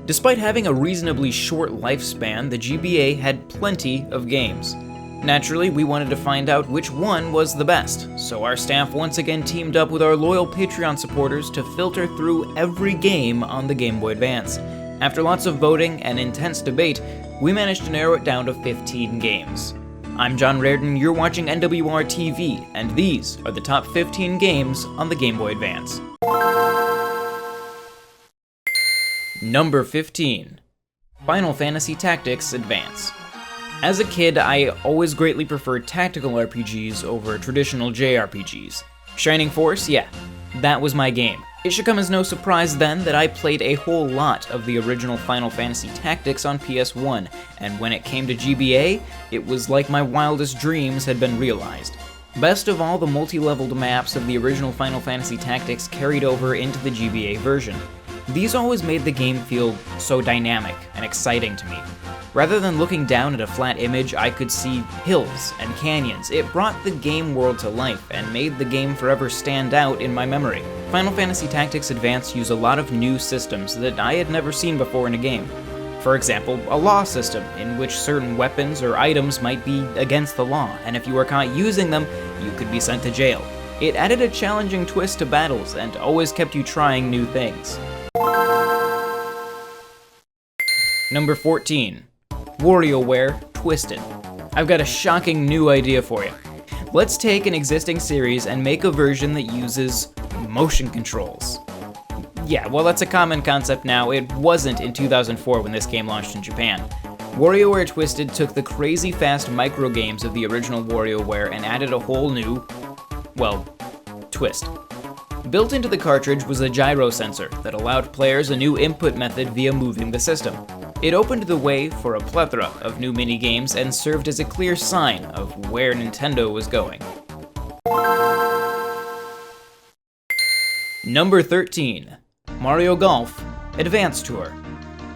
Despite having a reasonably short lifespan, the GBA had plenty of games. Naturally, we wanted to find out which one was the best, so our staff once again teamed up with our loyal Patreon supporters to filter through every game on the Game Boy Advance. After lots of voting and intense debate, we managed to narrow it down to 15 games. I'm John Reardon, you're watching NWR TV, and these are the top 15 games on the Game Boy Advance. Number 15. Final Fantasy Tactics Advance. As a kid, I always greatly preferred tactical RPGs over traditional JRPGs. Shining Force, yeah, that was my game. It should come as no surprise then that I played a whole lot of the original Final Fantasy Tactics on PS1, and when it came to GBA, it was like my wildest dreams had been realized. Best of all, the multi-leveled maps of the original Final Fantasy Tactics carried over into the GBA version. These always made the game feel so dynamic and exciting to me. Rather than looking down at a flat image, I could see hills and canyons. It brought the game world to life and made the game forever stand out in my memory. Final Fantasy Tactics Advance used a lot of new systems that I had never seen before in a game. For example, a law system, in which certain weapons or items might be against the law, and if you were caught using them, you could be sent to jail. It added a challenging twist to battles and always kept you trying new things. Number 14. WarioWare Twisted. I've got a shocking new idea for you. Let's take an existing series and make a version that uses motion controls. Yeah, well, that's a common concept now. It wasn't in 2004 when this game launched in Japan. WarioWare Twisted took the crazy fast micro games of the original WarioWare and added a whole new, well, twist. Built into the cartridge was a gyro sensor that allowed players a new input method via moving the system. It opened the way for a plethora of new mini-games and served as a clear sign of where Nintendo was going. Number 13. Mario Golf Advance Tour.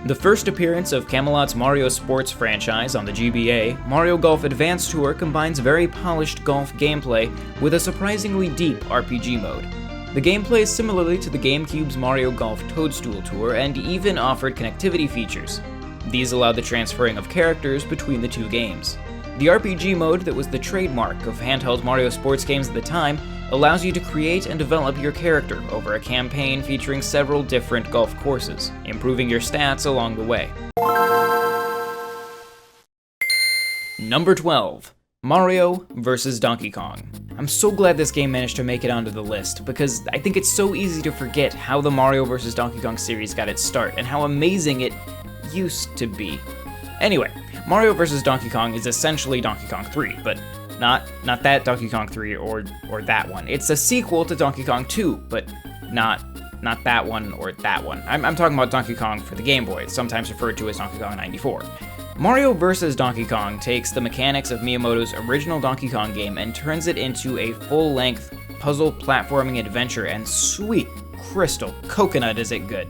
The first appearance of Camelot's Mario Sports franchise on the GBA, Mario Golf Advance Tour combines very polished golf gameplay with a surprisingly deep RPG mode. The game plays similarly to the GameCube's Mario Golf Toadstool Tour and even offered connectivity features. These allowed the transferring of characters between the two games. The RPG mode that was the trademark of handheld Mario sports games at the time allows you to create and develop your character over a campaign featuring several different golf courses, improving your stats along the way. Number 12. Mario vs. Donkey Kong. I'm so glad this game managed to make it onto the list, because I think it's so easy to forget how the Mario vs. Donkey Kong series got its start, and how amazing it used to be. Anyway, Mario vs. Donkey Kong is essentially Donkey Kong 3, but not that Donkey Kong 3 or that one. It's a sequel to Donkey Kong 2, but not that one or that one. I'm talking about Donkey Kong for the Game Boy, sometimes referred to as Donkey Kong 94. Mario vs. Donkey Kong takes the mechanics of Miyamoto's original Donkey Kong game and turns it into a full-length puzzle platforming adventure, and sweet crystal coconut is it good.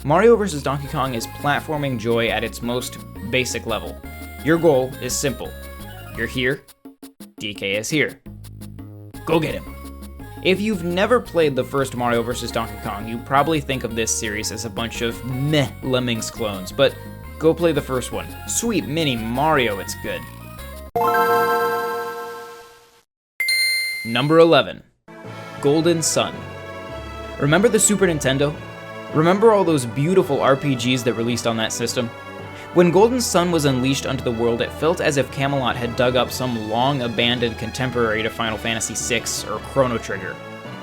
Mario vs. Donkey Kong is platforming joy at its most basic level. Your goal is simple. You're here, DK is here. Go get him. If you've never played the first Mario vs. Donkey Kong, you probably think of this series as a bunch of meh Lemmings clones, but go play the first one. Sweet mini Mario, it's good. Number 11. Golden Sun. Remember the Super Nintendo? Remember all those beautiful RPGs that released on that system? When Golden Sun was unleashed onto the world, it felt as if Camelot had dug up some long-abandoned contemporary to Final Fantasy VI or Chrono Trigger.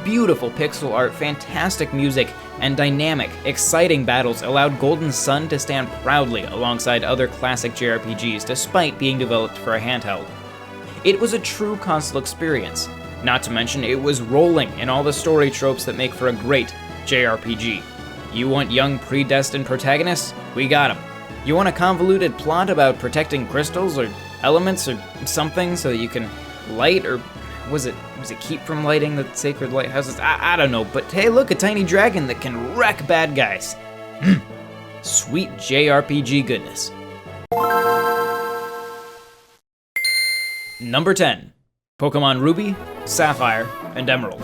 Beautiful pixel art, fantastic music, and dynamic, exciting battles allowed Golden Sun to stand proudly alongside other classic JRPGs despite being developed for a handheld. It was a true console experience. Not to mention, it was rolling in all the story tropes that make for a great JRPG. You want young predestined protagonists? We got them. You want a convoluted plot about protecting crystals or elements or something so that you can light, or was it keep from lighting the sacred lighthouses? I don't know, but hey, look, a tiny dragon that can wreck bad guys. Sweet JRPG goodness. Number 10. Pokemon Ruby, Sapphire, and Emerald.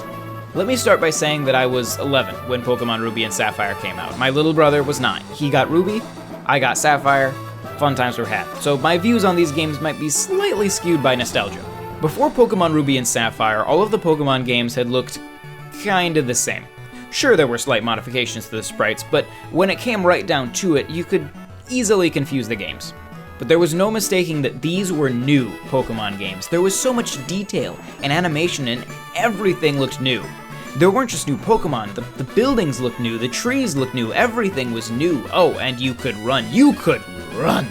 Let me start by saying that I was 11 when Pokemon Ruby and Sapphire came out. My little brother was 9. He got Ruby, I got Sapphire. Fun times were had. So my views on these games might be slightly skewed by nostalgia. Before Pokemon Ruby and Sapphire, all of the Pokemon games had looked kinda the same. Sure, there were slight modifications to the sprites, but when it came right down to it, you could easily confuse the games. But there was no mistaking that these were new Pokemon games. There was so much detail and animation and everything looked new. There weren't just new Pokemon, the buildings looked new, the trees looked new, everything was new. Oh, and you could run. You could run!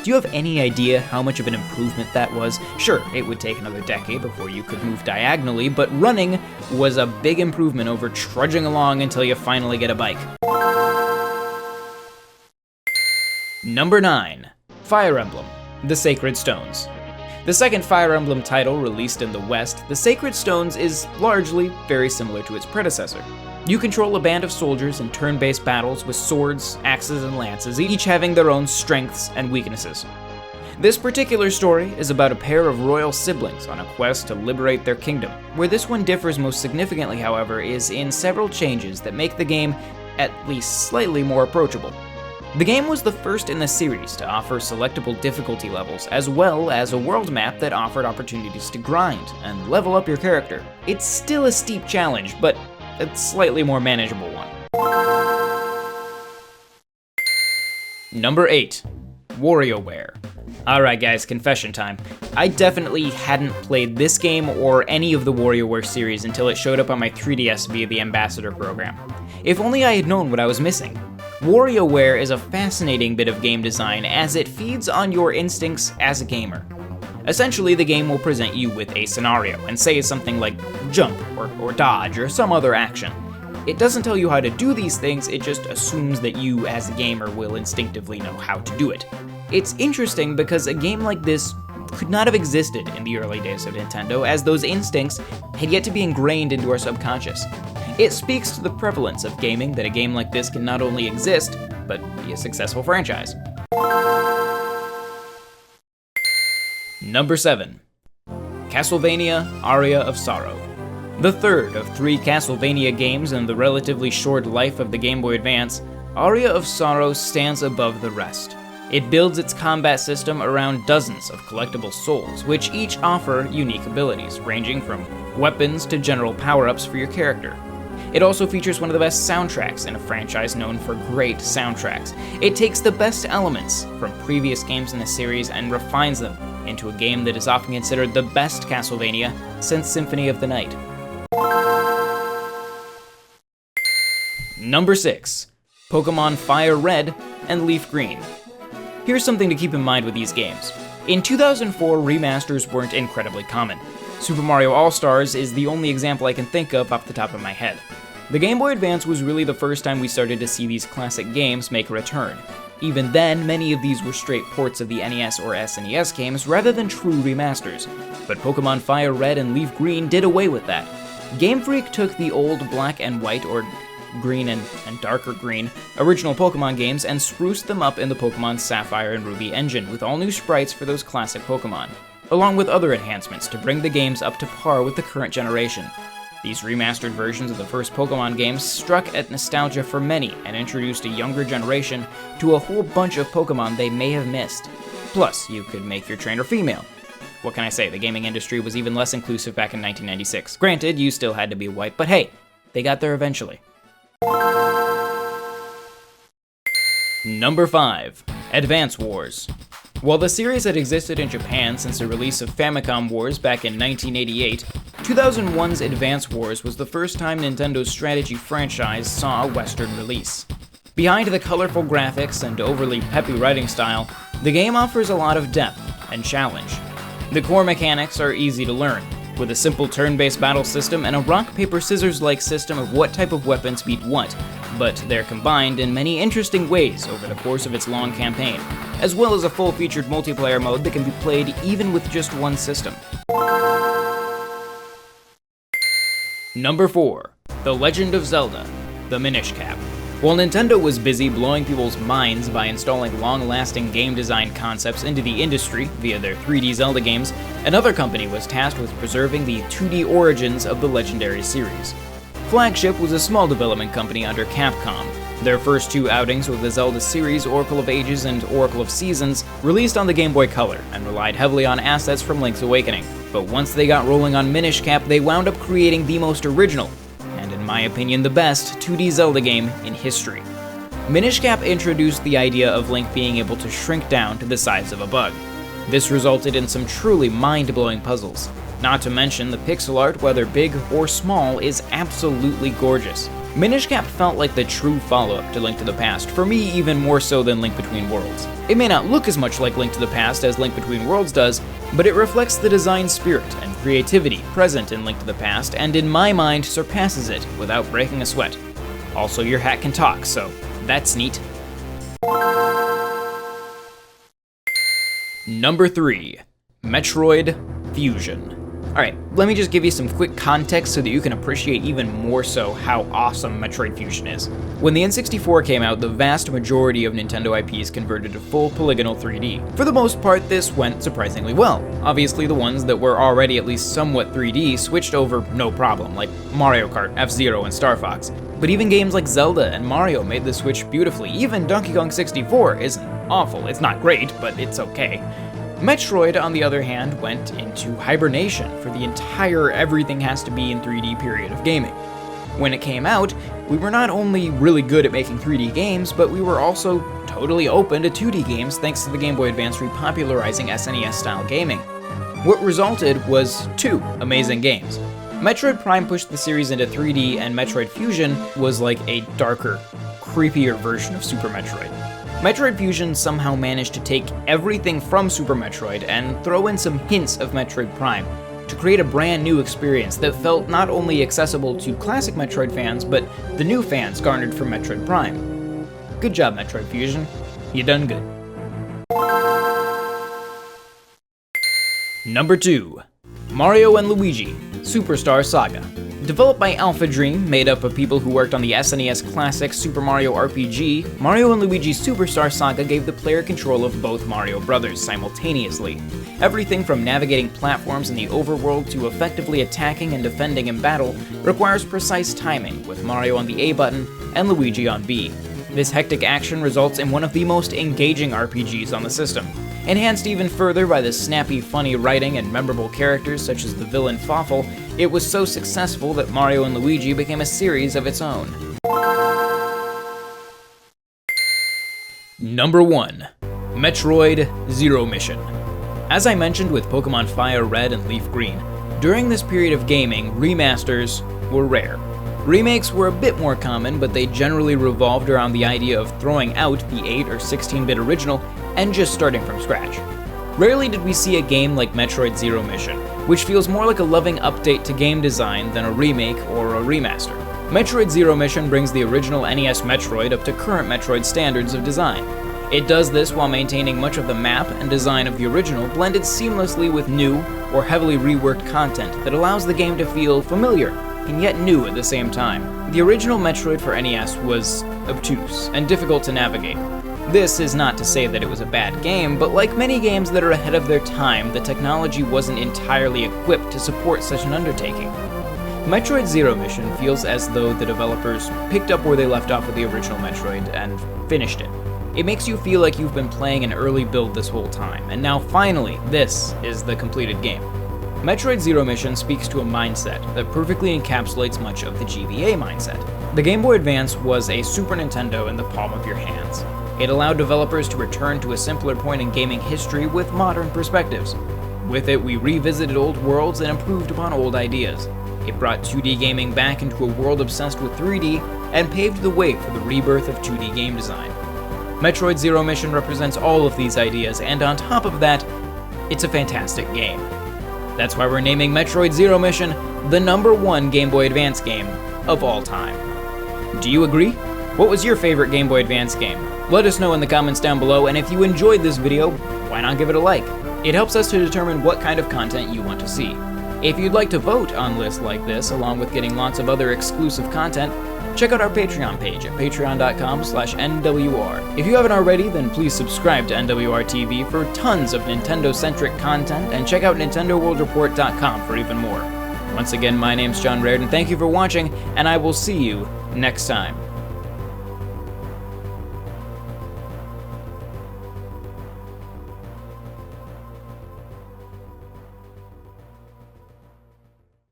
Do you have any idea how much of an improvement that was? Sure, it would take another decade before you could move diagonally, but running was a big improvement over trudging along until you finally get a bike. Number 9. Fire Emblem, The Sacred Stones. The second Fire Emblem title released in the West, The Sacred Stones is largely very similar to its predecessor. You control a band of soldiers in turn-based battles with swords, axes, and lances, each having their own strengths and weaknesses. This particular story is about a pair of royal siblings on a quest to liberate their kingdom. Where this one differs most significantly, however, is in several changes that make the game at least slightly more approachable. The game was the first in the series to offer selectable difficulty levels, as well as a world map that offered opportunities to grind and level up your character. It's still a steep challenge, but a slightly more manageable one. Number 8. WarioWare. Alright guys, confession time. I definitely hadn't played this game or any of the WarioWare series until it showed up on my 3DS via the Ambassador program. If only I had known what I was missing. WarioWare is a fascinating bit of game design as it feeds on your instincts as a gamer. Essentially, the game will present you with a scenario and say something like jump or dodge or some other action. It doesn't tell you how to do these things, it just assumes that you as a gamer will instinctively know how to do it. It's interesting because a game like this could not have existed in the early days of Nintendo, as those instincts had yet to be ingrained into our subconscious. It speaks to the prevalence of gaming that a game like this can not only exist, but be a successful franchise. Number 7. Castlevania Aria of Sorrow. The third of 3 Castlevania games in the relatively short life of the Game Boy Advance, Aria of Sorrow stands above the rest. It builds its combat system around dozens of collectible souls, which each offer unique abilities, ranging from weapons to general power-ups for your character. It also features one of the best soundtracks in a franchise known for great soundtracks. It takes the best elements from previous games in the series and refines them into a game that is often considered the best Castlevania since Symphony of the Night. Number 6. Pokemon Firered and Leafgreen. Here's something to keep in mind with these games. In 2004, remasters weren't incredibly common. Super Mario All-Stars is the only example I can think of off the top of my head. The Game Boy Advance was really the first time we started to see these classic games make a return. Even then, many of these were straight ports of the NES or SNES games rather than true remasters. But Pokemon Firered and Leafgreen did away with that. Game Freak took the old black and white, or green and darker green, original Pokemon games and spruced them up in the Pokemon Sapphire and Ruby engine with all new sprites for those classic Pokemon, along with other enhancements to bring the games up to par with the current generation. These remastered versions of the first Pokemon games struck at nostalgia for many and introduced a younger generation to a whole bunch of Pokemon they may have missed. Plus, you could make your trainer female. What can I say, the gaming industry was even less inclusive back in 1996. Granted, you still had to be white, but hey, they got there eventually. Number 5. Advance Wars. While the series had existed in Japan since the release of Famicom Wars back in 1988, 2001's Advance Wars was the first time Nintendo's strategy franchise saw a Western release. Behind the colorful graphics and overly peppy writing style, the game offers a lot of depth and challenge. The core mechanics are easy to learn, with a simple turn-based battle system and a rock-paper-scissors-like system of what type of weapons beat what, but they're combined in many interesting ways over the course of its long campaign, as well as a full-featured multiplayer mode that can be played even with just one system. Number 4. The Legend of Zelda, The Minish Cap. While Nintendo was busy blowing people's minds by installing long-lasting game design concepts into the industry via their 3D Zelda games, another company was tasked with preserving the 2D origins of the legendary series. flagship was a small development company under Capcom. Their first two outings with the Zelda series, Oracle of Ages and Oracle of Seasons, released on the Game Boy Color and relied heavily on assets from Link's Awakening. But once they got rolling on Minish Cap, they wound up creating the most original, and in my opinion the best, 2D Zelda game in history. Minish Cap introduced the idea of Link being able to shrink down to the size of a bug. This resulted in some truly mind-blowing puzzles. Not to mention the pixel art, whether big or small, is absolutely gorgeous. Minish Cap felt like the true follow-up to Link to the Past, for me even more so than Link Between Worlds. It may not look as much like Link to the Past as Link Between Worlds does, but it reflects the design spirit and creativity present in Link to the Past, and in my mind surpasses it without breaking a sweat. Also, your hat can talk, so that's neat. Number 3. Metroid Fusion. Alright, let me just give you some quick context so that you can appreciate even more so how awesome Metroid Fusion is. When the N64 came out, the vast majority of Nintendo IPs converted to full polygonal 3D. For the most part, this went surprisingly well. Obviously, the ones that were already at least somewhat 3D switched over no problem, like Mario Kart, F-Zero, and Star Fox. But even games like Zelda and Mario made the switch beautifully. Even Donkey Kong 64 isn't awful. It's not great, but it's okay. Metroid, on the other hand, went into hibernation for the entire everything has to be in 3D period of gaming. When it came out, we were not only really good at making 3D games, but we were also totally open to 2D games thanks to the Game Boy Advance repopularizing SNES-style gaming. What resulted was two amazing games. Metroid Prime pushed the series into 3D, and Metroid Fusion was like a darker, creepier version of Super Metroid. Metroid Fusion somehow managed to take everything from Super Metroid and throw in some hints of Metroid Prime to create a brand new experience that felt not only accessible to classic Metroid fans, but the new fans garnered from Metroid Prime. Good job, Metroid Fusion. You done good. Number 2. Mario & Luigi Superstar Saga. Developed by Alpha Dream, made up of people who worked on the SNES classic Super Mario RPG, Mario & Luigi Superstar Saga gave the player control of both Mario Brothers simultaneously. Everything from navigating platforms in the overworld to effectively attacking and defending in battle requires precise timing, with Mario on the A button and Luigi on B. This hectic action results in one of the most engaging RPGs on the system. Enhanced even further by the snappy, funny writing and memorable characters such as the villain Fawful, it was so successful that Mario & Luigi became a series of its own. Number 1. Metroid Zero Mission. As I mentioned with Pokemon Firered and Leafgreen, during this period of gaming, remasters were rare. Remakes were a bit more common, but they generally revolved around the idea of throwing out the 8 or 16-bit original and just starting from scratch. Rarely did we see a game like Metroid Zero Mission, which feels more like a loving update to game design than a remake or a remaster. Metroid Zero Mission brings the original NES Metroid up to current Metroid standards of design. It does this while maintaining much of the map and design of the original, blended seamlessly with new or heavily reworked content that allows the game to feel familiar and yet new at the same time. The original Metroid for NES was obtuse and difficult to navigate. This is not to say that it was a bad game, but like many games that are ahead of their time, the technology wasn't entirely equipped to support such an undertaking. Metroid Zero Mission feels as though the developers picked up where they left off with the original Metroid and finished it. It makes you feel like you've been playing an early build this whole time, and now finally, this is the completed game. Metroid Zero Mission speaks to a mindset that perfectly encapsulates much of the GBA mindset. The Game Boy Advance was a Super Nintendo in the palm of your hands. It allowed developers to return to a simpler point in gaming history with modern perspectives. With it, we revisited old worlds and improved upon old ideas. It brought 2D gaming back into a world obsessed with 3D and paved the way for the rebirth of 2D game design. Metroid Zero Mission represents all of these ideas, and on top of that, it's a fantastic game. That's why we're naming Metroid Zero Mission the #1 Game Boy Advance game of all time. Do you agree? What was your favorite Game Boy Advance game? Let us know in the comments down below, and if you enjoyed this video, why not give it a like? It helps us to determine what kind of content you want to see. If you'd like to vote on lists like this, along with getting lots of other exclusive content, check out our Patreon page at patreon.com/NWR. If you haven't already, then please subscribe to NWR TV for tons of Nintendo-centric content, and check out NintendoWorldReport.com for even more. Once again, my name's John Reardon. Thank you for watching, and I will see you next time.